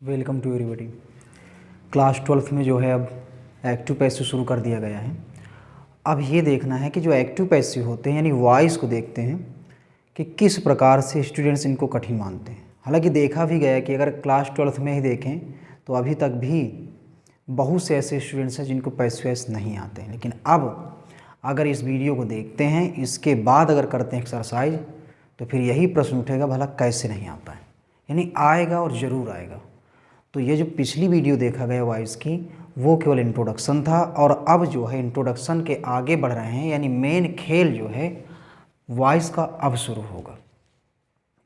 Welcome to everybody. Class 12th में जो है अब एक्टिव पैसिव शुरू कर दिया गया है। अब ये देखना है कि जो एक्टिव पैसिव होते हैं यानी वॉइस को देखते हैं कि किस प्रकार से स्टूडेंट्स इनको कठिन मानते हैं। हालांकि देखा भी गया कि अगर क्लास 12th में ही देखें तो अभी तक भी बहुत से ऐसे स्टूडेंट्स हैं जिनको पैसिव वॉइस नहीं आते हैं। लेकिन अब अगर इस वीडियो को देखते हैं, इसके बाद अगर करते हैं एक्सरसाइज, तो फिर यही प्रश्न उठेगा भला कैसे नहीं आता है, यानी आएगा और ज़रूर आएगा। तो ये जो पिछली वीडियो देखा गया वॉइस की, वो केवल इंट्रोडक्शन था और अब जो है इंट्रोडक्शन के आगे बढ़ रहे हैं, यानी मेन खेल जो है वॉइस का अब शुरू होगा।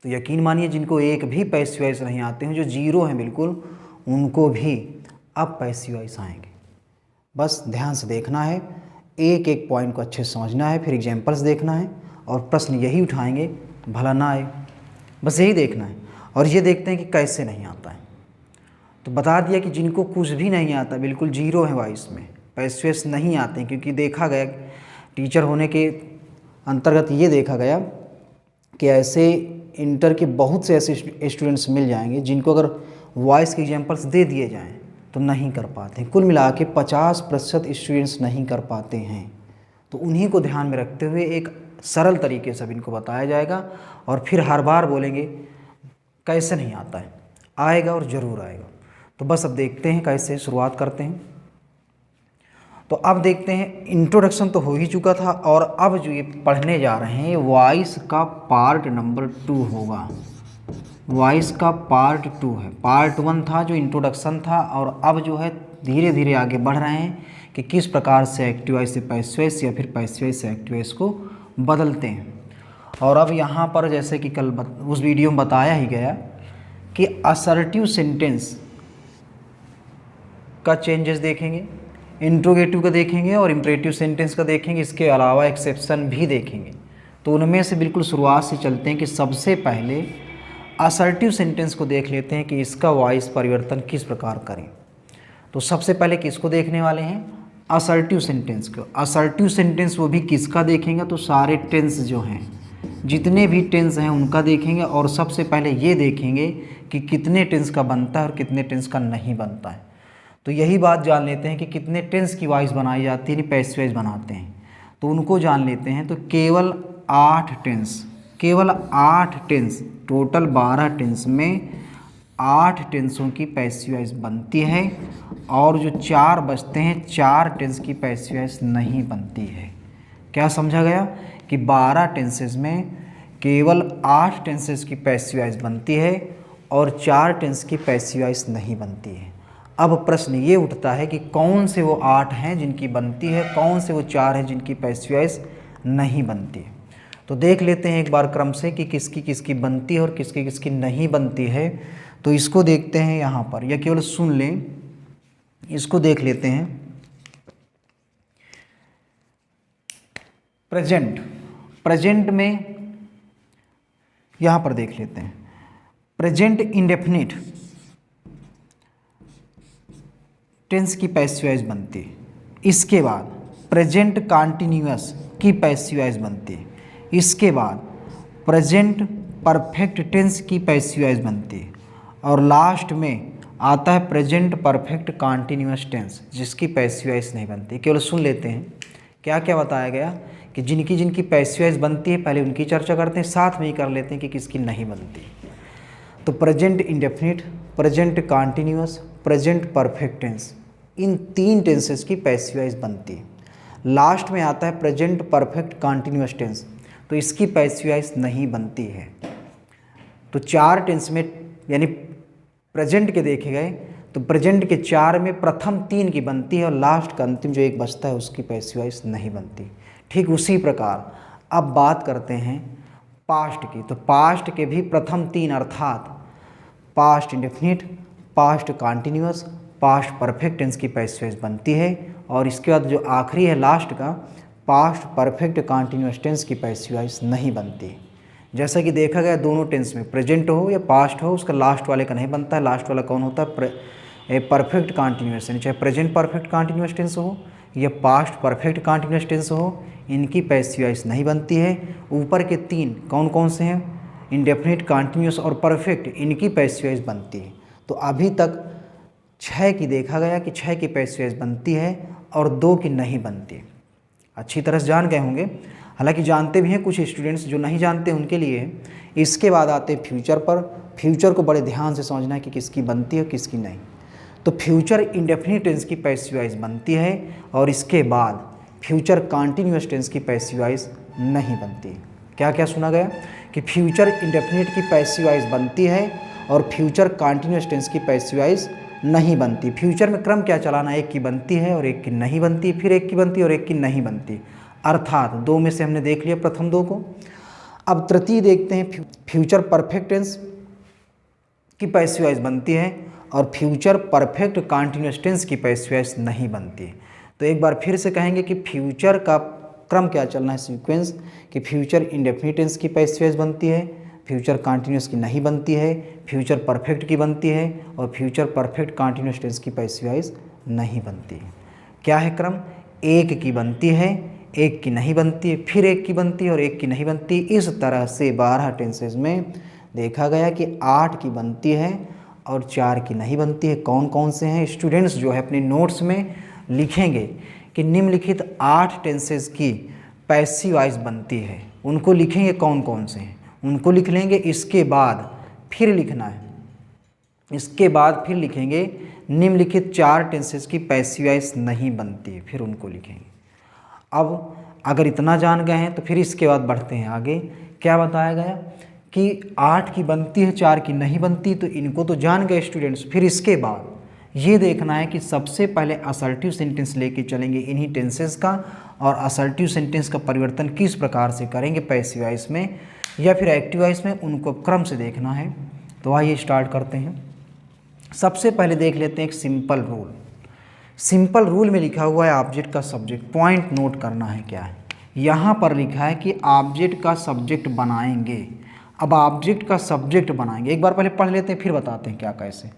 तो यकीन मानिए जिनको एक भी पैसिव वॉइस नहीं आते हैं, जो जीरो हैं बिल्कुल, उनको भी अब पैसिव वॉइस आएंगे। बस ध्यान से देखना है, एक एक पॉइंट को अच्छे से समझना है, फिर एग्जाम्पल्स देखना है और प्रश्न यही उठाएंगे भला ना आए, बस यही देखना है। और ये देखते हैं कि कैसे नहीं आता है। तो बता दिया कि जिनको कुछ भी नहीं आता, बिल्कुल जीरो है वॉइस में, पैसिव वॉइस नहीं आते हैं, क्योंकि देखा गया टीचर होने के अंतर्गत ये देखा गया कि ऐसे इंटर के बहुत से ऐसे स्टूडेंट्स मिल जाएंगे जिनको अगर वॉइस के एग्जाम्पल्स दे दिए जाएं तो नहीं कर पाते हैं। कुल मिला के 50% स्टूडेंट्स नहीं कर पाते हैं। तो उन्हीं को ध्यान में रखते हुए एक सरल तरीके से इनको बताया जाएगा और फिर हर बार बोलेंगे कैसे नहीं आता है, आएगा और ज़रूर आएगा। तो बस अब देखते हैं कैसे शुरुआत करते हैं। तो अब देखते हैं, इंट्रोडक्शन तो हो ही चुका था और अब जो ये पढ़ने जा रहे हैं वॉइस का पार्ट नंबर 2 होगा। वॉइस का पार्ट 2 है। पार्ट 1 था जो इंट्रोडक्शन था और अब जो है धीरे धीरे आगे बढ़ रहे हैं कि किस प्रकार से एक्टिव वॉइस से पैसिव वॉइस या फिर पैसिव वॉइस से एक्टिव वॉइस को बदलते हैं। और अब यहाँ पर जैसे कि कल उस वीडियो में बताया ही गया कि असर्टिव सेंटेंस का चेंजेस देखेंगे, इंट्रोगेटिव का देखेंगे और इम्परेटिव सेंटेंस का देखेंगे। इसके अलावा एक्सेप्शन भी देखेंगे। तो उनमें से बिल्कुल शुरुआत से चलते हैं कि सबसे पहले असर्टिव सेंटेंस को देख लेते हैं कि इसका वॉइस परिवर्तन किस प्रकार करें। तो सबसे पहले किसको देखने वाले हैं? असर्टिव सेंटेंस को। असर्टिव सेंटेंस वो भी किसका देखेंगे? तो सारे टेंस जो हैं, जितने भी टेंस हैं उनका देखेंगे और सबसे पहले ये देखेंगे कि कितने टेंस का बनता है और कितने टेंस का नहीं बनता है। तो यही बात जान लेते हैं कि कितने टेंस की वॉइस बनाई जाती है, यानी पैसिव वॉइस बनाते हैं। तो उनको जान लेते हैं। तो केवल 8 टेंस, केवल 8 टेंस, टोटल 12 टेंस में 8 टेंसों की पैसिव वॉइस बनती है और जो 4 बचते हैं, 4 टेंस की पैसिव वॉइस नहीं बनती है। क्या समझा गया कि 12 टेंसेस में केवल 8 टेंसेस की पैसिव वॉइस बनती है और 4 टेंस की पैसिव वॉइस नहीं बनती है। अब प्रश्न ये उठता है कि कौन से वो 8 हैं जिनकी बनती है, कौन से वो 4 हैं जिनकी पैसिव वॉइस नहीं बनती है। तो देख लेते हैं एक बार क्रम से कि किसकी किसकी बनती है और किसकी किसकी नहीं बनती है। तो इसको देखते हैं यहाँ पर, या केवल सुन लें, इसको देख लेते हैं। प्रेजेंट, प्रेजेंट में यहाँ पर देख लेते हैं। प्रेजेंट इंडेफिनिट टेंस की पैसिव वॉइस बनती है। इसके बाद प्रेजेंट कॉन्टिन्यूअस की पैसिव वॉइस बनती है। इसके बाद प्रेजेंट परफेक्ट टेंस की पैसिव वॉइस बनती है और लास्ट में आता है प्रेजेंट परफेक्ट कॉन्टिन्यूअस टेंस, जिसकी पैसिव वॉइस नहीं बनती। केवल सुन लेते हैं क्या क्या बताया गया कि जिनकी जिनकी पैसिव वॉइस बनती है पहले उनकी चर्चा करते हैं, साथ में ही कर लेते हैं कि किसकी नहीं बनती। तो present indefinite, present continuous, present perfect tense, इन 3 टेंसेस की पैसिव वॉइस बनती है। लास्ट में आता है प्रेजेंट परफेक्ट कॉन्टिन्यूअस टेंस, तो इसकी पैसिव वॉइस नहीं बनती है। तो 4 टेंस में यानी प्रेजेंट के देखे गए तो प्रेजेंट के 4 में प्रथम 3 की बनती है और लास्ट का अंतिम जो एक बचता है उसकी पैसिव वॉइस नहीं बनती। ठीक उसी प्रकार अब बात करते हैं पास्ट की। तो पास्ट के भी प्रथम 3 अर्थात past indefinite, past continuous, past perfect tense की पैसिव वॉइस बनती है और इसके बाद जो आखिरी है लास्ट का, पास्ट परफेक्ट कॉन्टिन्यूअस टेंस की पैसिव वॉइस नहीं बनती। जैसा कि देखा गया दोनों टेंस में, प्रेजेंट हो या पास्ट हो, उसका लास्ट वाले का नहीं बनता है। लास्ट वाला कौन होता है? परफेक्ट कॉन्टिन्यूअस, यानी चाहे प्रेजेंट परफेक्ट कॉन्टिन्यूअस टेंस हो या पास्ट परफेक्ट कॉन्टिन्यूअस टेंस हो, इनकी पैसिव वॉइस नहीं बनती है। ऊपर के 3 कौन कौन से हैं? इंडेफिनिट, कॉन्टिन्यूअस और परफेक्ट, इनकी पैसिव वॉइस बनती है। तो अभी तक 6 की देखा गया कि 6 की पैसिव वॉइस बनती है और 2 की नहीं बनती। अच्छी तरह से जान गए होंगे, हालांकि जानते भी हैं कुछ स्टूडेंट्स, जो नहीं जानते उनके लिए। इसके बाद आते हैं फ्यूचर पर। फ्यूचर को बड़े ध्यान से समझना है कि किसकी बनती है किसकी नहीं। तो फ्यूचर इंडेफिनिट टेंस की पैसिव वॉइस बनती है और इसके बाद फ्यूचर कंटीन्यूअस टेंस की पैसिव वॉइस नहीं बनती। क्या क्या सुना गया कि फ्यूचर इंडेफिनिट की पैसिव वॉइस बनती है और फ्यूचर कंटीन्यूअस टेंस की पैसिव वॉइस नहीं बनती। फ्यूचर में क्रम क्या चलाना, एक की बनती है और एक की नहीं बनती, फिर एक की बनती है और एक की नहीं बनती, अर्थात 2 में से हमने देख लिया प्रथम 2 को। अब तृतीय देखते हैं, फ्यूचर परफेक्ट टेंस की पैसिव वॉइस बनती है और फ्यूचर परफेक्ट कंटीन्यूअस टेंस की पैसिव वॉइस नहीं बनती। तो एक बार फिर से कहेंगे कि फ्यूचर का क्रम क्या चलना है, सीक्वेंस, कि फ्यूचर इंडेफिनिट टेंस की पैसिव वॉइस बनती है, फ्यूचर कंटीन्यूअस की नहीं बनती है, फ्यूचर परफेक्ट की बनती है और फ्यूचर परफेक्ट कंटीन्यूअस टेंस की पैसिव वॉइस नहीं बनती। क्या है क्रम, एक की बनती है, एक की नहीं बनती है, फिर एक की बनती है और एक की नहीं बनती। इस तरह से 12 टेंसेज में देखा गया कि 8 की बनती है और 4 की नहीं बनती है। कौन कौन से हैं, स्टूडेंट्स जो है अपने नोट्स में लिखेंगे कि निम्नलिखित 8 टेंसेज की पैसिव वॉइस बनती है, उनको लिखेंगे कौन कौन से हैं, उनको लिख लेंगे। इसके बाद फिर लिखना है, इसके बाद फिर लिखेंगे निम्नलिखित 4 टेंसेज की पैसिव वॉइस नहीं बनती, फिर उनको लिखेंगे। अब अगर इतना जान गए हैं तो फिर इसके बाद बढ़ते हैं आगे। क्या बताया गया कि 8 की बनती है, 4 की नहीं बनती, तो इनको तो जान गए स्टूडेंट्स। फिर इसके बाद ये देखना है कि सबसे पहले असर्टिव सेंटेंस लेके चलेंगे इन्हीं टेंसेस का, और असर्टिव सेंटेंस का परिवर्तन किस प्रकार से करेंगे पैसिव वॉइस में या फिर एक्टिव वॉइस में, उनको क्रम से देखना है। तो आइए स्टार्ट करते हैं। सबसे पहले देख लेते हैं एक सिंपल रूल। सिंपल रूल में लिखा हुआ है ऑब्जेक्ट का सब्जेक्ट। पॉइंट नोट करना है क्या है, यहाँ पर लिखा है कि ऑब्जेक्ट का सब्जेक्ट बनाएंगे। अब ऑब्जेक्ट का सब्जेक्ट बनाएंगे, एक बार पहले पढ़ लेते हैं फिर बताते हैं क्या कैसे।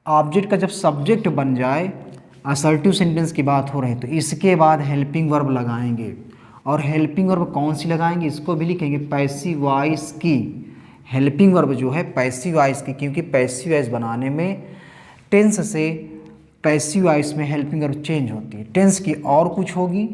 ऑब्जेक्ट का जब सब्जेक्ट बन जाए, असर्टिव सेंटेंस की बात हो रही है, तो इसके बाद हेल्पिंग वर्ब लगाएंगे। और हेल्पिंग वर्ब कौन सी लगाएंगे, इसको भी लिखेंगे पैसिव वॉइस की। हेल्पिंग वर्ब जो है पैसिव वॉइस की, क्योंकि पैसिव वॉइस बनाने में टेंस से पैसिव वॉइस में हेल्पिंग वर्ब चेंज होती है। टेंस की और कुछ होगी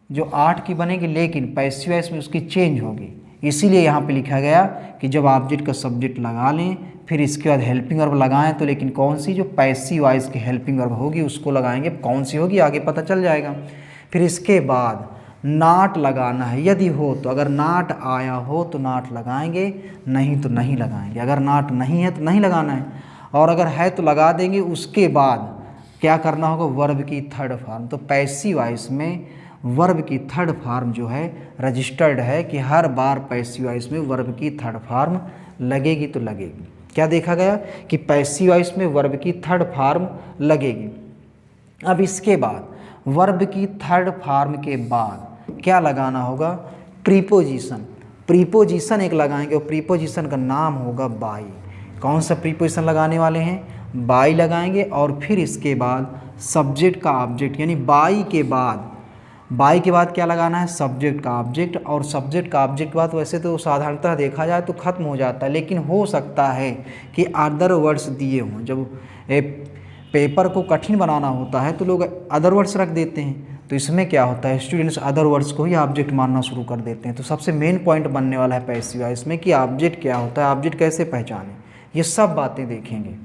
जो 8 की बनेगी, लेकिन पैसिव वॉइस में उसकी चेंज होगी। इसीलिए यहाँ पे लिखा गया कि जब ऑब्जेक्ट का सब्जेक्ट लगा लें फिर इसके बाद हेल्पिंग वर्ब लगाएं, तो लेकिन कौन सी, जो पैसिव वॉइस की हेल्पिंग वर्ब होगी उसको लगाएंगे। कौन सी होगी आगे पता चल जाएगा। फिर इसके बाद नॉट लगाना है, यदि हो तो, अगर नॉट आया हो तो नॉट लगाएंगे, नहीं तो नहीं लगाएंगे। अगर नॉट नहीं है तो नहीं लगाना है, और अगर है तो लगा देंगे। उसके बाद क्या करना होगा, वर्ब की थर्ड फॉर्म। तो पैसिव वॉइस में वर्ब की थर्ड फॉर्म जो है रजिस्टर्ड है कि हर बार पैसिव वॉइस में वर्ब की थर्ड फॉर्म लगेगी तो लगेगी। क्या देखा गया कि पैसिव वॉइस में वर्ब की थर्ड फॉर्म लगेगी। अब इसके बाद वर्ब की थर्ड फॉर्म के बाद क्या लगाना होगा, प्रीपोजिशन। प्रीपोजिशन एक लगाएंगे और प्रीपोजिशन का नाम होगा बाई। कौन सा प्रीपोजिशन लगाने वाले हैं, बाई लगाएंगे। और फिर इसके बाद सब्जेक्ट का ऑब्जेक्ट, यानी बाई के बाद क्या लगाना है, सब्जेक्ट का ऑब्जेक्ट। और सब्जेक्ट का ऑब्जेक्ट बात वैसे तो साधारणतः देखा जाए तो खत्म हो जाता है, लेकिन हो सकता है कि अदर वर्ड्स दिए हों। जब पेपर को कठिन बनाना होता है तो लोग अदर वर्ड्स रख देते हैं, तो इसमें क्या होता है, स्टूडेंट्स अदर वर्ड्स को ही ऑब्जेक्ट मानना शुरू कर देते हैं। तो सबसे मेन पॉइंट बनने वाला है पैसिव वॉइस में कि ऑब्जेक्ट क्या होता है, ऑब्जेक्ट कैसे पहचानें, ये सब बातें देखेंगे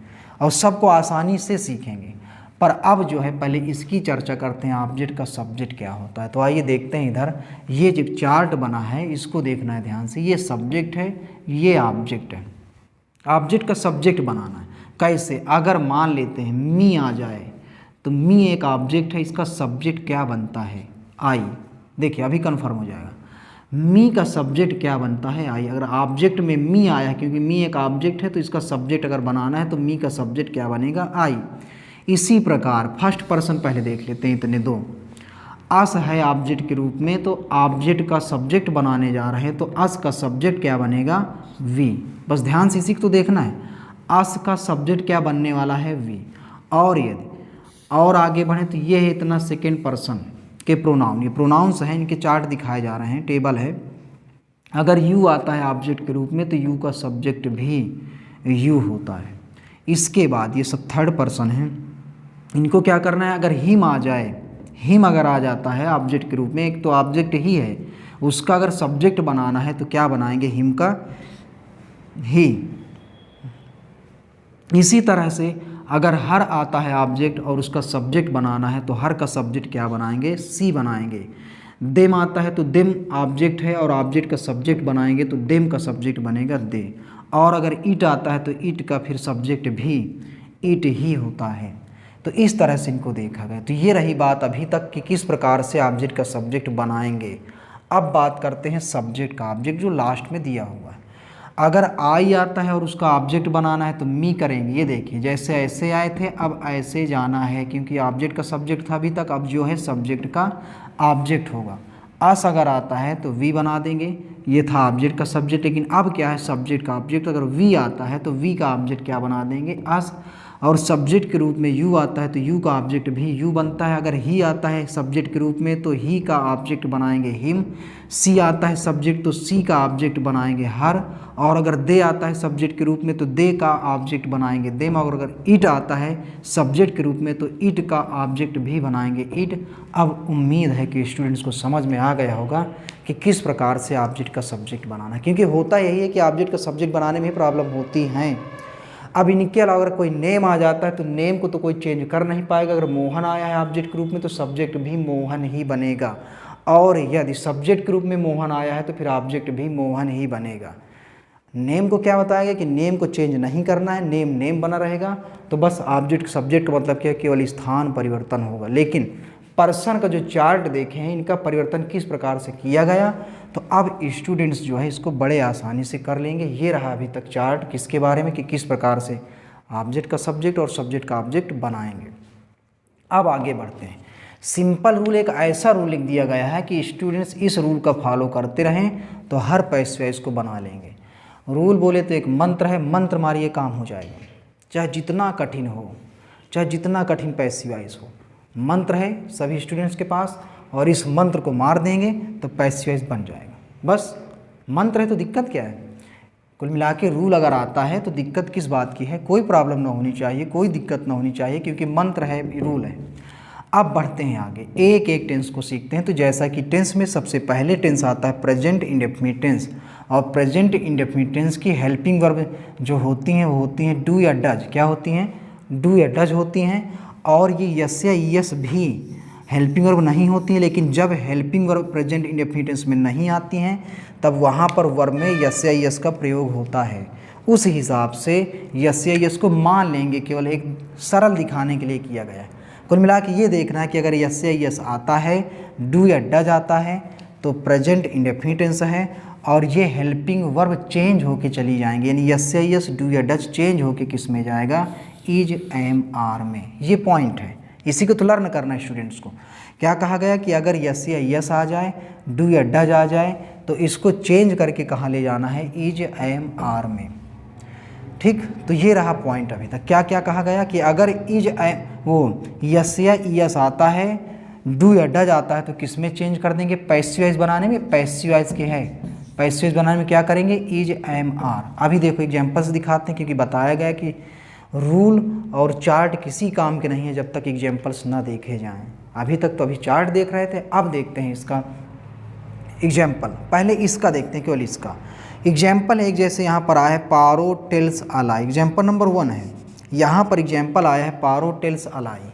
और सबको आसानी से सीखेंगे। पर अब जो है पहले इसकी चर्चा करते हैं, ऑब्जेक्ट का सब्जेक्ट क्या होता है। तो आइए देखते हैं, इधर ये जो चार्ट बना है इसको देखना है ध्यान से। ये सब्जेक्ट है, ये ऑब्जेक्ट है। ऑब्जेक्ट का सब्जेक्ट बनाना है कैसे, अगर मान लेते हैं मी आ जाए तो मी एक ऑब्जेक्ट है, इसका सब्जेक्ट क्या बनता है, आई। देखिए अभी कन्फर्म हो जाएगा। मी का सब्जेक्ट क्या बनता है, आई। अगर ऑब्जेक्ट में मी आया, क्योंकि मी एक ऑब्जेक्ट है तो इसका सब्जेक्ट अगर बनाना है तो मी का सब्जेक्ट क्या बनेगा, आई। इसी प्रकार फर्स्ट पर्सन पहले देख लेते हैं, इतने दो। अस है ऑब्जेक्ट के रूप में, तो ऑब्जेक्ट का सब्जेक्ट बनाने जा रहे हैं तो अस का सब्जेक्ट क्या बनेगा, वी। बस ध्यान से इसी को तो देखना है, अस का सब्जेक्ट क्या बनने वाला है, वी। और यदि और आगे बढ़े तो ये है इतना सेकेंड पर्सन के प्रोनाउन, ये प्रोनाउंस हैं, इनके चार्ट दिखाए जा रहे हैं, टेबल है। अगर यू आता है ऑब्जेक्ट के रूप में तो यू का सब्जेक्ट भी यू होता है। इसके बाद ये सब थर्ड पर्सन है, इनको क्या करना है, अगर हिम आ जाए, हिम अगर आ जाता है ऑब्जेक्ट के रूप में, एक तो ऑब्जेक्ट ही है, उसका अगर सब्जेक्ट बनाना है तो क्या बनाएंगे, हिम का ही। इसी तरह से अगर हर आता है ऑब्जेक्ट और उसका सब्जेक्ट बनाना है तो हर का सब्जेक्ट क्या बनाएंगे, सी बनाएंगे। देम आता है तो देम ऑब्जेक्ट है और ऑब्जेक्ट का सब्जेक्ट बनाएंगे तो देम का सब्जेक्ट बनेगा दे। और अगर इट आता है तो इट का फिर सब्जेक्ट भी इट ही होता है। तो इस तरह से इनको देखा गया। तो ये रही बात अभी तक कि किस प्रकार से ऑब्जेक्ट का सब्जेक्ट बनाएंगे। अब बात करते हैं सब्जेक्ट का, ऑब्जेक्ट जो लास्ट में दिया हुआ है। अगर आई आता है और उसका ऑब्जेक्ट बनाना है तो मी करेंगे। ये देखिए जैसे ऐसे आए थे अब ऐसे जाना है, क्योंकि ऑब्जेक्ट का सब्जेक्ट था अभी तक, अब जो है सब्जेक्ट का ऑब्जेक्ट होगा। अस अगर आता है तो वी बना देंगे, ये था ऑब्जेक्ट का सब्जेक्ट, लेकिन अब क्या है सब्जेक्ट का ऑब्जेक्ट। अगर वी आता है तो वी का ऑब्जेक्ट क्या बना देंगे, अस। और सब्जेक्ट के रूप में यू आता है तो यू का ऑब्जेक्ट भी यू बनता है। अगर ही आता है सब्जेक्ट के रूप में तो ही का ऑब्जेक्ट बनाएंगे हिम। सी आता है सब्जेक्ट तो सी का ऑब्जेक्ट बनाएंगे हर। और अगर दे आता है सब्जेक्ट के रूप में तो दे का ऑब्जेक्ट बनाएंगे देम। और अगर इट आता है सब्जेक्ट के रूप में तो इट का ऑब्जेक्ट भी बनाएंगे इट। अब उम्मीद है कि स्टूडेंट्स को समझ में आ गया होगा कि किस प्रकार से ऑब्जेक्ट का सब्जेक्ट बनाना है, क्योंकि होता यही है कि ऑब्जेक्ट का सब्जेक्ट बनाने में ही प्रॉब्लम होती हैं। अब इनके अलावा अगर कोई नेम आ जाता है तो नेम को तो कोई चेंज कर नहीं पाएगा। अगर मोहन आया है ऑब्जेक्ट के रूप में तो सब्जेक्ट भी मोहन ही बनेगा। और यदि सब्जेक्ट के रूप में मोहन आया है तो फिर ऑब्जेक्ट भी मोहन ही बनेगा। नेम को क्या बताएगा कि नेम को चेंज नहीं करना है, नेम नेम बना रहेगा। तो बस ऑब्जेक्ट सब्जेक्ट का मतलब क्या, केवल स्थान परिवर्तन होगा। लेकिन पर्सन का जो चार्ट देखे हैं इनका परिवर्तन किस प्रकार से किया गया, तो अब स्टूडेंट्स जो है इसको बड़े आसानी से कर लेंगे। ये रहा अभी तक चार्ट किसके बारे में कि किस प्रकार से ऑब्जेक्ट का सब्जेक्ट और सब्जेक्ट का ऑब्जेक्ट बनाएंगे। अब आगे बढ़ते हैं। सिंपल रूल एक ऐसा रूल लिख दिया गया है कि स्टूडेंट्स इस रूल का फॉलो करते रहें तो हर पैसिव इसको बना लेंगे। रूल बोले तो एक मंत्र है, मंत्र मारिए काम हो जाएगा, चाहे जितना कठिन हो, चाहे जितना कठिन पैसिव वॉइस हो। मंत्र है सभी स्टूडेंट्स के पास और इस मंत्र को मार देंगे तो पैसिव वॉइस बन जाएगा। बस मंत्र है तो दिक्कत क्या है। कुल मिला के रूल अगर आता है तो दिक्कत किस बात की है, कोई प्रॉब्लम ना होनी चाहिए, कोई दिक्कत ना होनी चाहिए, क्योंकि मंत्र है, रूल है। अब बढ़ते हैं आगे, एक एक टेंस को सीखते हैं। तो जैसा कि टेंस में सबसे पहले टेंस आता है प्रेजेंट इंडेफिनिट टेंस, और प्रेजेंट इंडेफिनिट टेंस की हेल्पिंग वर्ब जो होती हैं वो होती हैं डू या डज। क्या होती हैं, डू या डज होती हैं। और ये यस या यस भी हेल्पिंग वर्ब नहीं होती हैं, लेकिन जब helping verb present indefinite tense में नहीं आती हैं तब वहाँ पर वर्ब में यस या यस का प्रयोग होता है। उस हिसाब से यस या यस को मान लेंगे, केवल एक सरल दिखाने के लिए किया गया है। कुल मिला के ये देखना है कि अगर यस या यस आता है, डू या डज आता है तो प्रेजेंट इंडेफिनिट टेंस है, और ये हेल्पिंग वर्ब चेंज होके चली जाएंगे, यानी यस या यस डू या डज चेंज होके किस में जाएगा, इज एम आर में। ये पॉइंट है, इसी को तो लर्न करना है स्टूडेंट्स को। क्या कहा गया कि अगर यस या यस आ जाए, डू या डज आ जाए तो इसको चेंज करके कहाँ ले जाना है, इज एम आर में। ठीक, तो ये रहा पॉइंट अभी तक। क्या क्या कहा गया कि अगर इज वो यस या यस आता है, डू या डज आता है तो किस में चेंज कर देंगे, पैसिव वॉइस बनाने में। पैसिव वॉइस के है, पैसिव वॉइस बनाने में क्या करेंगे, इज एम आर। अभी देखो एग्जाम्पल्स दिखाते हैं, क्योंकि बताया गया कि रूल और चार्ट किसी काम के नहीं है जब तक एग्जाम्पल्स ना देखे जाएं। अभी तक तो अभी चार्ट देख रहे थे, अब देखते हैं इसका एग्जाम्पल। पहले इसका देखते हैं, केवल इसका एग्जाम्पल है। एक जैसे यहाँ पर आया है पारो टेल्स अलाई, एग्जाम्पल नंबर 1 है। यहाँ पर एग्जाम्पल आया है पारो टेल्स अलाई।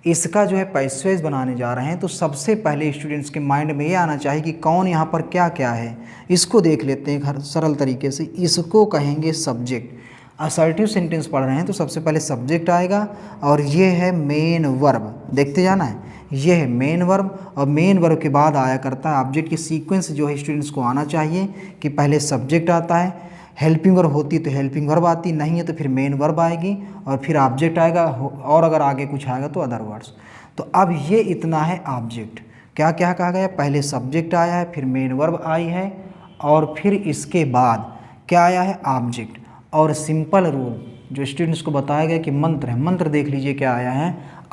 इसका जो है पैसिव वॉइस बनाने जा रहे हैं, तो सबसे पहले स्टूडेंट्स के माइंड में ये आना चाहिए कि कौन यहाँ पर क्या क्या है। इसको देख लेते हैं हर सरल तरीके से। इसको कहेंगे सब्जेक्ट। असर्टिव सेंटेंस पढ़ रहे हैं तो सबसे पहले सब्जेक्ट आएगा, और ये है मेन वर्ब। देखते जाना है, ये है मेन वर्ब, और मेन वर्ब के बाद आया करता है ऑब्जेक्ट की सीक्वेंस जो है स्टूडेंट्स को आना चाहिए कि पहले सब्जेक्ट आता है, हेल्पिंग वर्ब होती तो हेल्पिंग वर्ब आती, नहीं है तो फिर मेन वर्ब आएगी और फिर ऑब्जेक्ट आएगा, और अगर आगे कुछ आएगा तो अदर वर्ड्स। तो अब ये इतना है ऑब्जेक्ट। क्या क्या कहा गया, पहले सब्जेक्ट आया है, फिर मेन वर्ब आई है, और फिर इसके बाद क्या आया है, ऑब्जेक्ट। और सिंपल रूल जो स्टूडेंट्स को बताया गया कि मंत्र है, मंत्र देख लीजिए क्या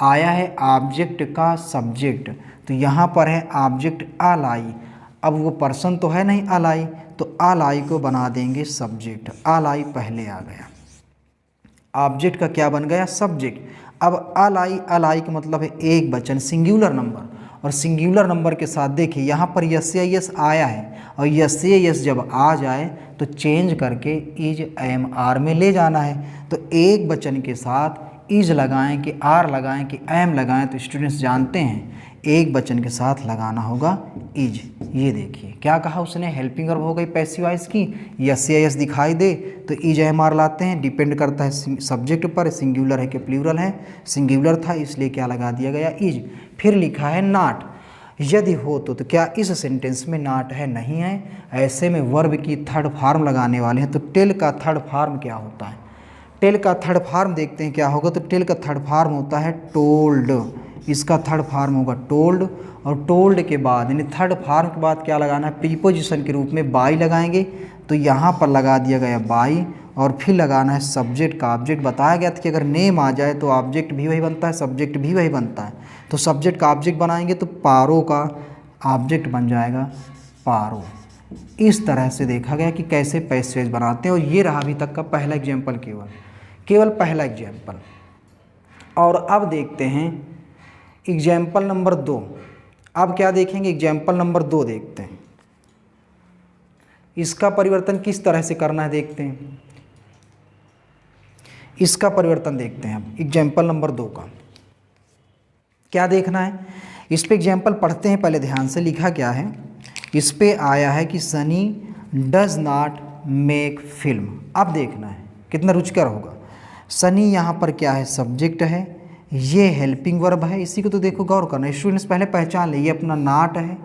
आया है ऑब्जेक्ट का सब्जेक्ट। तो यहाँ पर है ऑब्जेक्ट अलाई। अब वो पर्सन तो है नहीं अलाई, तो अलाई को बना देंगे सब्जेक्ट। अलाई पहले आ गया। ऑब्जेक्ट का क्या बन गया, सब्जेक्ट। अब अलाई, अलाई का मतलब है एक वचन, सिंगुलर नंबर, और सिंगुलर नंबर के साथ देखिए यहाँ पर यस या यस आया है, और यस या यस जब आ जाए तो चेंज करके इज एम आर में ले जाना है। तो एक वचन के साथ इज लगाएं कि आर लगाएं कि एम लगाएं, तो स्टूडेंट्स जानते हैं एक वचन के साथ लगाना होगा इज। ये देखिए क्या कहा उसने, हेल्पिंग वर्ब हो गई पैसिव वॉइस की, यस या यस दिखाई दे तो इज एम आर लाते हैं, डिपेंड करता है सब्जेक्ट पर, सिंगुलर है कि प्लूरल है, सिंगुलर था इसलिए क्या लगा दिया गया, इज। फिर लिखा है नॉट, यदि हो तो क्या इस सेंटेंस में नॉट है, नहीं है, ऐसे में वर्ब की थर्ड फॉर्म लगाने वाले हैं। तो टेल का थर्ड फॉर्म क्या होता है, टेल का थर्ड फॉर्म देखते हैं क्या होगा। तो टेल का थर्ड फॉर्म होता है टोल्ड, इसका थर्ड फॉर्म होगा टोल्ड, और टोल्ड के बाद यानी थर्ड फॉर्म के बाद क्या लगाना है, प्रीपोजिशन के रूप में बाई लगाएंगे। तो यहाँ पर लगा दिया गया बाई, और फिर लगाना है सब्जेक्ट का। ऑब्जेक्ट बताया गया था कि अगर नेम आ जाए तो ऑब्जेक्ट भी वही बनता है, सब्जेक्ट भी वही बनता है। तो सब्जेक्ट का ऑब्जेक्ट बनाएंगे तो पारो का ऑब्जेक्ट बन जाएगा पारो। इस तरह से देखा गया कि कैसे पैसेज बनाते हैं, और ये रहा अभी तक का पहला एग्जाम्पल, केवल पहला एग्जाम्पल। और अब देखते हैं एग्जाम्पल नंबर 2। अब क्या देखेंगे, एग्जाम्पल नंबर 2 देखते हैं, इसका परिवर्तन किस तरह से करना है देखते हैं। इसका परिवर्तन देखते हैं अब एग्जाम्पल नंबर 2 का क्या देखना है। इस पे एग्जाम्पल पढ़ते हैं पहले ध्यान से, लिखा क्या है इस पे आया है कि Sunny does not make film. अब देखना है कितना रुचिकर होगा। सनी यहाँ पर क्या है, सब्जेक्ट है, ये हेल्पिंग वर्ब है, इसी को तो देखो गौर करना स्टूडेंट्स, पहले पहचान ले, ये अपना नॉट है,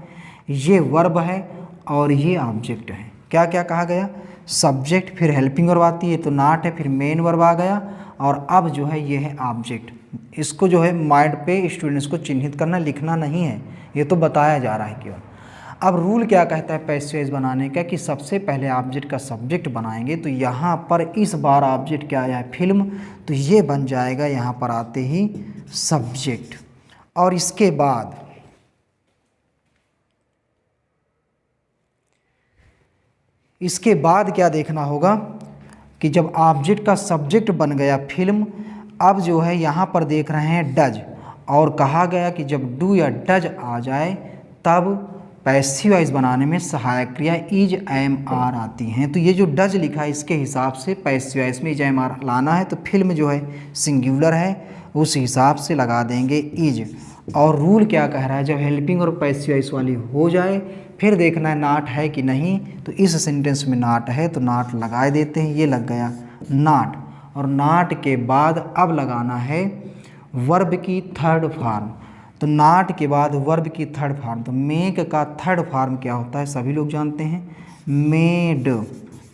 ये वर्ब है, और ये ऑब्जेक्ट है। क्या क्या कहा गया, सब्जेक्ट, फिर हेल्पिंग वर्ब आती है तो नॉट है, फिर मेन वर्ब आ गया, और अब जो है ये है ऑब्जेक्ट। इसको जो है माइंड पे स्टूडेंट्स को चिन्हित करना, लिखना नहीं है, ये तो बताया जा रहा है केवल। अब रूल क्या कहता है पैसेज बनाने का, कि सबसे पहले ऑब्जेक्ट का सब्जेक्ट बनाएंगे। तो यहाँ पर इस बार ऑब्जेक्ट क्या आया है, फिल्म, तो ये बन जाएगा यहाँ पर आते ही सब्जेक्ट। और इसके बाद क्या देखना होगा कि जब ऑब्जेक्ट का सब्जेक्ट बन गया फिल्म, अब जो है यहाँ पर देख रहे हैं डज, और कहा गया कि जब डू या डज आ जाए तब पैसिव वॉइस बनाने में सहायक क्रिया इज एम आर आती हैं। तो ये जो डज लिखा है इसके हिसाब से पैसिव वॉइस में इज एम आर लाना है। तो फिल्म जो है सिंगुलर है, उस हिसाब से लगा देंगे इज। और रूल क्या कह रहा है, जब हेल्पिंग और पैसिव वॉइस वाली हो जाए फिर देखना है नॉट है कि नहीं। तो इस सेंटेंस में नॉट है तो नॉट लगा देते हैं, ये लग गया नॉट। और नॉट के बाद अब लगाना है वर्ब की थर्ड फॉर्म। तो नॉट के बाद वर्ब की थर्ड फॉर्म, तो मेक का थर्ड फॉर्म क्या होता है, सभी लोग जानते हैं, मेड।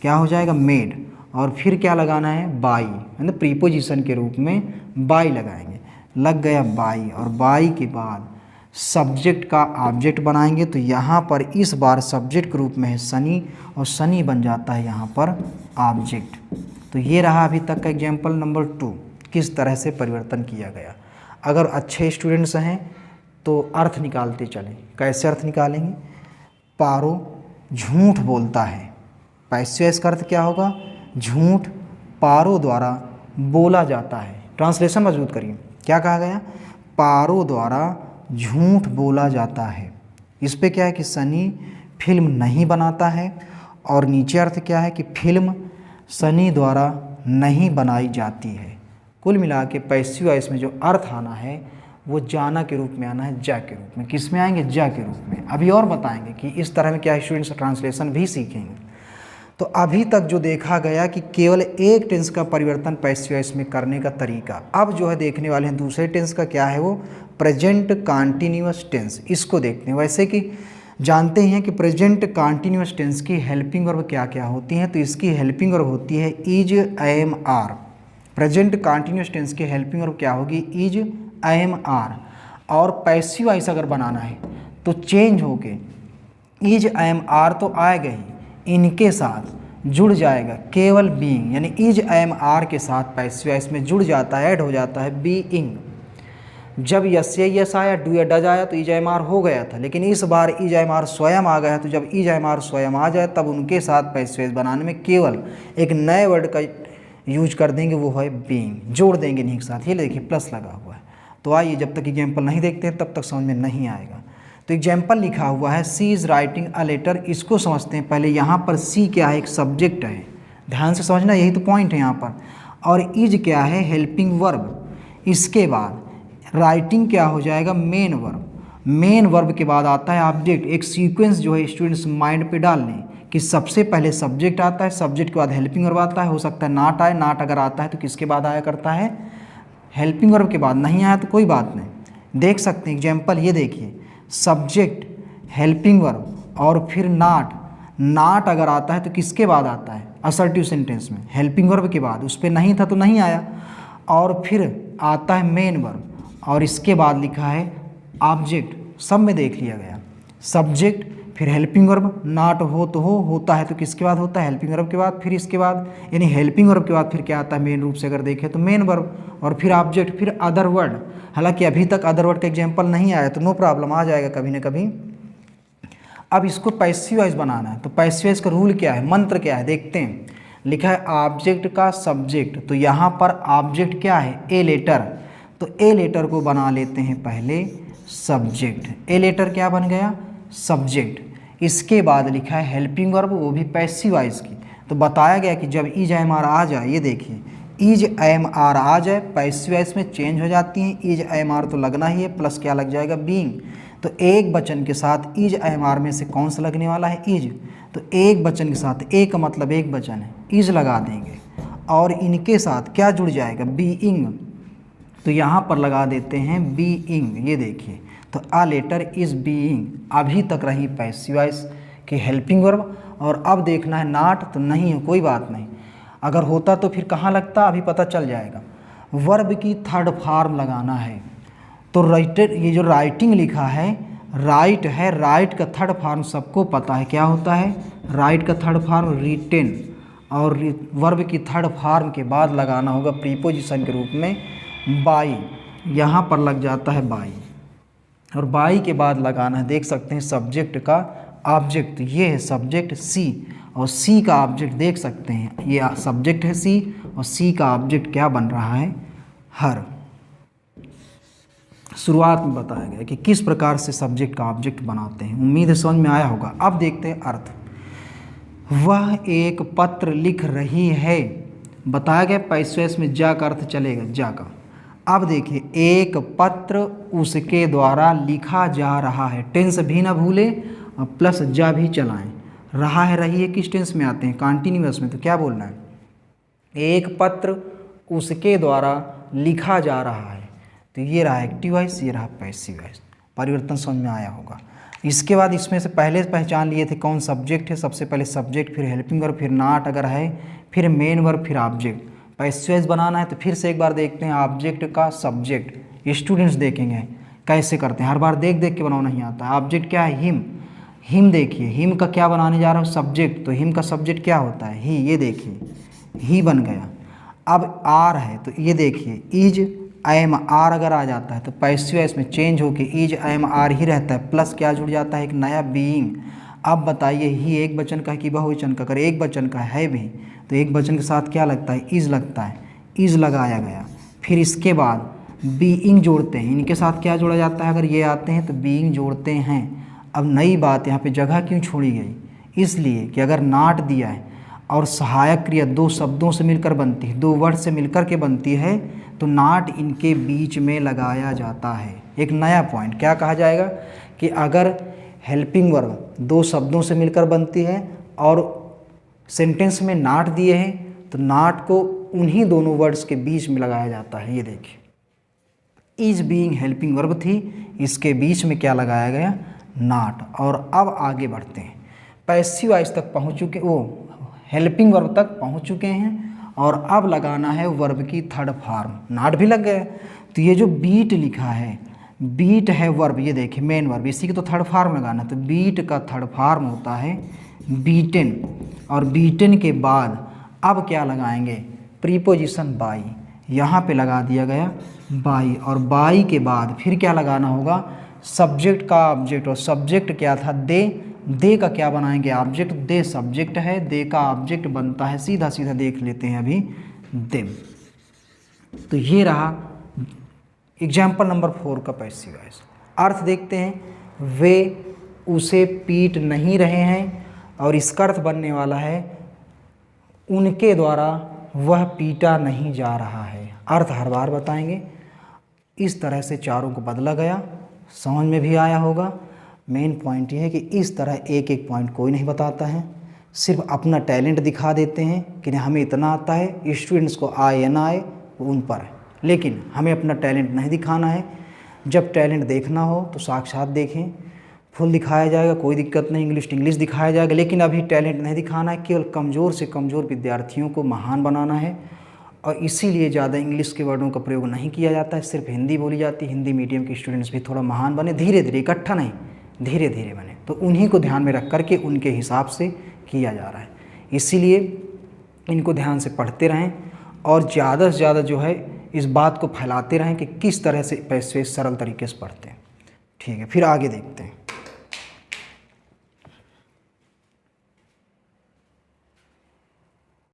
क्या हो जाएगा, मेड। और फिर क्या लगाना है, बाई, मतलब प्रीपोजिशन के रूप में बाई लगाएंगे, लग गया बाई। और बाई के बाद सब्जेक्ट का ऑब्जेक्ट बनाएंगे। तो यहाँ पर इस बार सब्जेक्ट के रूप में है सनी, और सनी बन जाता है यहाँ पर ऑब्जेक्ट। तो ये रहा अभी तक का एग्जाम्पल नंबर 2, किस तरह से परिवर्तन किया गया। अगर अच्छे स्टूडेंट्स हैं तो अर्थ निकालते चलें। कैसे अर्थ निकालेंगे, पारो झूठ बोलता है, पैसिव वॉइस का अर्थ क्या होगा, झूठ पारो द्वारा बोला जाता है। ट्रांसलेशन मजबूत करिए, क्या कहा गया, पारो द्वारा झूठ बोला जाता है। इस पे क्या है कि सनी फिल्म नहीं बनाता है, और नीचे अर्थ क्या है कि फिल्म सनी द्वारा नहीं बनाई जाती है। कुल मिला के पैसिव वॉइस में जो अर्थ आना है वो जाना के रूप में आना है, जा के रूप में। किस में आएंगे, जा के रूप में। अभी और बताएंगे कि इस तरह में क्या स्टूडेंट्स ट्रांसलेशन भी सीखेंगे। तो अभी तक जो देखा गया कि केवल एक टेंस का परिवर्तन पैसिव वॉइस में करने का तरीका। अब जो है देखने वाले हैं दूसरे टेंस का, क्या है वो, प्रेजेंट कॉन्टिन्यूअस टेंस। इसको देखते हैं। वैसे कि जानते हैं कि प्रेजेंट कॉन्टिन्यूअस टेंस की हेल्पिंग वर्ब क्या क्या होती हैं। तो इसकी हेल्पिंग वर्ब होती है is am are. Present continuous tense की हेल्पिंग वर्ब क्या होगी, इज एम आर। और पैसिव वॉइस अगर बनाना है तो चेंज होके इज एम आर तो आएगा ही, इनके साथ जुड़ जाएगा केवल बीइंग, यानी इज एम आर के साथ पैसिव वॉइस में जुड़ जाता है, ऐड हो जाता है बीइंग। जब यस या यस आया, डू या डज आया तो इज एम आर हो गया था, लेकिन इस बार इज एम आर स्वयं आ गया। तो जब इज एम आर स्वयं आ जाए तब उनके साथ पैसिव वॉइस बनाने में केवल एक नए वर्ड का यूज कर देंगे, वो है बीइंग, जोड़ देंगे इन्हीं के साथ। ये देखिए प्लस लगा हुआ है। तो आइए जब तक एग्जाम्पल नहीं देखते हैं तब तक समझ में नहीं आएगा। तो एग्जाम्पल लिखा हुआ है सी इज़ राइटिंग अ लेटर, इसको समझते हैं पहले। यहाँ पर सी क्या है, एक सब्जेक्ट है, ध्यान से समझना, यही तो पॉइंट है यहाँ पर। और इज क्या है, हेल्पिंग वर्ब। इसके बाद राइटिंग क्या हो जाएगा, मेन वर्ब। मेन वर्ब के बाद आता है ऑब्जेक्ट। एक सीक्वेंस जो है स्टूडेंट्स माइंड पे डाल लें कि सबसे पहले सब्जेक्ट आता है, सब्जेक्ट के बाद हेल्पिंग वर्ब आता है। हो सकता है नाट आए, नाट अगर आता है तो किसके बाद आया करता है, हेल्पिंग वर्ब के बाद। नहीं आया तो कोई बात नहीं, देख सकते हैं एग्जाम्पल। ये देखिए सब्जेक्ट, हेल्पिंग वर्ब और फिर नाट। नाट अगर आता है तो किसके बाद आता है, असर्टिव सेंटेंस में हेल्पिंग वर्ब के बाद। उस पर नहीं था तो नहीं आया। और फिर आता है मेन वर्ब और इसके बाद लिखा है ऑब्जेक्ट। सब में देख लिया गया, सब्जेक्ट फिर हेल्पिंग वर्ब, नाट हो तो हो, होता है तो किसके बाद होता है, हेल्पिंग वर्ब के बाद। फिर इसके बाद यानी हेल्पिंग वर्ब के बाद फिर क्या आता है, मेन रूप से अगर देखें तो मेन वर्ब और फिर ऑब्जेक्ट, फिर अदर वर्ड। हालांकि अभी तक अदर वर्ड का एग्जाम्पल नहीं आया तो नो प्रॉब्लम, आ जाएगा कभी ना कभी। अब इसको पैसिव वॉइस बनाना है। तो पैसिव वॉइस का रूल क्या है, मंत्र क्या है, देखते हैं। लिखा है ऑब्जेक्ट का सब्जेक्ट, तो यहाँ पर ऑब्जेक्ट क्या है, ए लेटर। तो ए लेटर को बना लेते हैं पहले सब्जेक्ट। ए लेटर क्या बन गया, सब्जेक्ट। इसके बाद लिखा है हेल्पिंग वर्ब, वो भी पैसिव वॉइस की। तो बताया गया कि जब इज एम आर आ जाए, ये देखिए इज एम आर आ जाए, पैसिव वॉइस में चेंज हो जाती हैं। इज एम आर तो लगना ही है, प्लस क्या लग जाएगा, बीइंग। तो एक वचन के साथ इज एम आर में से कौन सा लगने वाला है, इज। तो एक वचन के साथ, एक का मतलब एक वचन है, इज लगा देंगे। और इनके साथ क्या जुड़ जाएगा, बीइंग। तो यहाँ पर लगा देते हैं बीइंग। ये देखिए, तो आ लेटर इज बीइंग। अभी तक रही पैसिव वॉइस की हेल्पिंग वर्ब। और अब देखना है नाट, तो नहीं है, कोई बात नहीं। अगर होता तो फिर कहाँ लगता, अभी पता चल जाएगा। वर्ब की थर्ड फॉर्म लगाना है। तो राइटर, ये जो राइटिंग लिखा है, राइट है, राइट का थर्ड फॉर्म सबको पता है क्या होता है, राइट का थर्ड फॉर्म रिटेन। और वर्ब की थर्ड फॉर्म के बाद लगाना होगा प्रीपोजिशन के रूप में बाई। यहाँ पर लग जाता है बाई, और बाई के बाद लगाना है, देख सकते हैं सब्जेक्ट का ऑब्जेक्ट। ये है सब्जेक्ट सी, और सी का ऑब्जेक्ट देख सकते हैं, ये सब्जेक्ट है सी, और सी का ऑब्जेक्ट क्या बन रहा है, हर। शुरुआत में बताया गया कि किस प्रकार से सब्जेक्ट का ऑब्जेक्ट बनाते हैं। उम्मीद है समझ में आया होगा। अब देखते हैं अर्थ। वह एक पत्र लिख रही है, बताया गया पैसिव वॉइस में जा का अर्थ चलेगा, जा का। अब देखिए, एक पत्र उसके द्वारा लिखा जा रहा है, टेंस भी ना भूले और प्लस जा भी चलाएं। रहा है, रही है किस टेंस में आते हैं, कॉन्टिन्यूअस में। तो क्या बोलना है, एक पत्र उसके द्वारा लिखा जा रहा है। तो ये रहा एक्टिव वॉइस, ये रहा पैसिव वॉइस। परिवर्तन समझ में आया होगा। इसके बाद इसमें से पहले पहचान लिए थे कौन सब्जेक्ट है, सबसे पहले सब्जेक्ट, फिर हेल्पिंग वर्ब, फिर नाट अगर है, फिर मेन वर्ब, फिर ऑब्जेक्ट। पैसिव वॉइस बनाना है तो फिर से एक बार देखते हैं ऑब्जेक्ट का सब्जेक्ट। स्टूडेंट्स देखेंगे कैसे करते हैं, हर बार देख देख के बनाना नहीं आता है। ऑब्जेक्ट क्या है, हिम। हिम देखिए, हिम का क्या बनाने जा रहा हूँ, सब्जेक्ट। तो हिम का सब्जेक्ट क्या होता है, ही। ये देखिए ही बन गया। अब आर है, तो ये देखिए इज एम आर अगर आ जाता है तो पैसिव वॉइस में चेंज होके इज एम आर ही रहता है, प्लस क्या जुड़ जाता है, एक नया बीइंग। अब बताइए, ही एक वचन का कि बहुवचन का, अगर एक वचन का है भी तो एक वचन के साथ क्या लगता है, इज लगता है, इज लगाया गया। फिर इसके बाद बीइंग जोड़ते हैं, इनके साथ क्या जोड़ा जाता है, अगर ये आते हैं तो बीइंग जोड़ते हैं। अब नई बात, यहाँ पे जगह क्यों छोड़ी गई, इसलिए कि अगर नाट दिया है और सहायक क्रिया दो शब्दों से मिलकर बनती है, दो वर्ड से मिलकर के बनती है, तो नाट इनके बीच में लगाया जाता है। एक नया पॉइंट क्या कहा जाएगा कि अगर हेल्पिंग वर्ब दो शब्दों से मिलकर बनती है और सेंटेंस में नाट दिए हैं, तो नाट को उन्हीं दोनों वर्ड्स के बीच में लगाया जाता है। ये देखिए, इज बीइंग हेल्पिंग वर्ब थी, इसके बीच में क्या लगाया गया, नाट। और अब आगे बढ़ते हैं, पैसिव वॉइस तक पहुँच चुके, वो हेल्पिंग वर्ब तक पहुँच चुके हैं, और अब लगाना है वर्ब की थर्ड फॉर्म। नाट भी लग गया। तो ये जो बीट लिखा है, बीट है वर्ब, ये देखिए मेन वर्ब, इसी की तो थर्ड फॉर्म लगाना। तो बीट का थर्ड फॉर्म होता है बीटेन, और बीटेन के बाद अब क्या लगाएंगे, प्रीपोजिशन बाई। यहाँ पे लगा दिया गया बाई, और बाई के बाद फिर क्या लगाना होगा, सब्जेक्ट का ऑब्जेक्ट। और सब्जेक्ट क्या था, दे का क्या बनाएंगे, ऑब्जेक्ट। दे सब्जेक्ट है, दे का ऑब्जेक्ट बनता है, सीधा सीधा देख लेते हैं अभी। देम। तो ये रहा एग्जाम्पल नंबर 4 का पैसिव वॉइस। अर्थ देखते हैं, वे उसे पीट नहीं रहे हैं, और इसका अर्थ बनने वाला है उनके द्वारा वह पीटा नहीं जा रहा है। अर्थ हर बार बताएंगे। इस तरह से चारों को बदला गया, समझ में भी आया होगा। मेन पॉइंट ये है कि इस तरह एक एक पॉइंट कोई नहीं बताता है, सिर्फ अपना टैलेंट दिखा देते हैं कि नहीं हमें इतना आता है, स्टूडेंट्स को आए या ना आए वो उन पर है, लेकिन हमें अपना टैलेंट नहीं दिखाना है। जब टैलेंट देखना हो तो साक्षात देखें, फुल दिखाया जाएगा, कोई दिक्कत नहीं, इंग्लिश इंग्लिश दिखाया जाएगा, लेकिन अभी टैलेंट नहीं दिखाना है, केवल कमज़ोर से कमज़ोर विद्यार्थियों को महान बनाना है। और इसीलिए ज़्यादा इंग्लिश के वर्डों का प्रयोग नहीं किया जाता है, सिर्फ हिंदी बोली जाती है। हिंदी मीडियम के स्टूडेंट्स भी थोड़ा महान बने, धीरे धीरे, इकट्ठा नहीं, धीरे धीरे बने। तो उन्हीं को ध्यान में रख करके उनके हिसाब से किया जा रहा है, इसीलिए इनको ध्यान से पढ़ते रहें और ज़्यादा से ज़्यादा जो है इस बात को फैलाते रहें कि किस तरह से पैसे सरल तरीके से पढ़ते हैं। ठीक है, फिर आगे देखते हैं।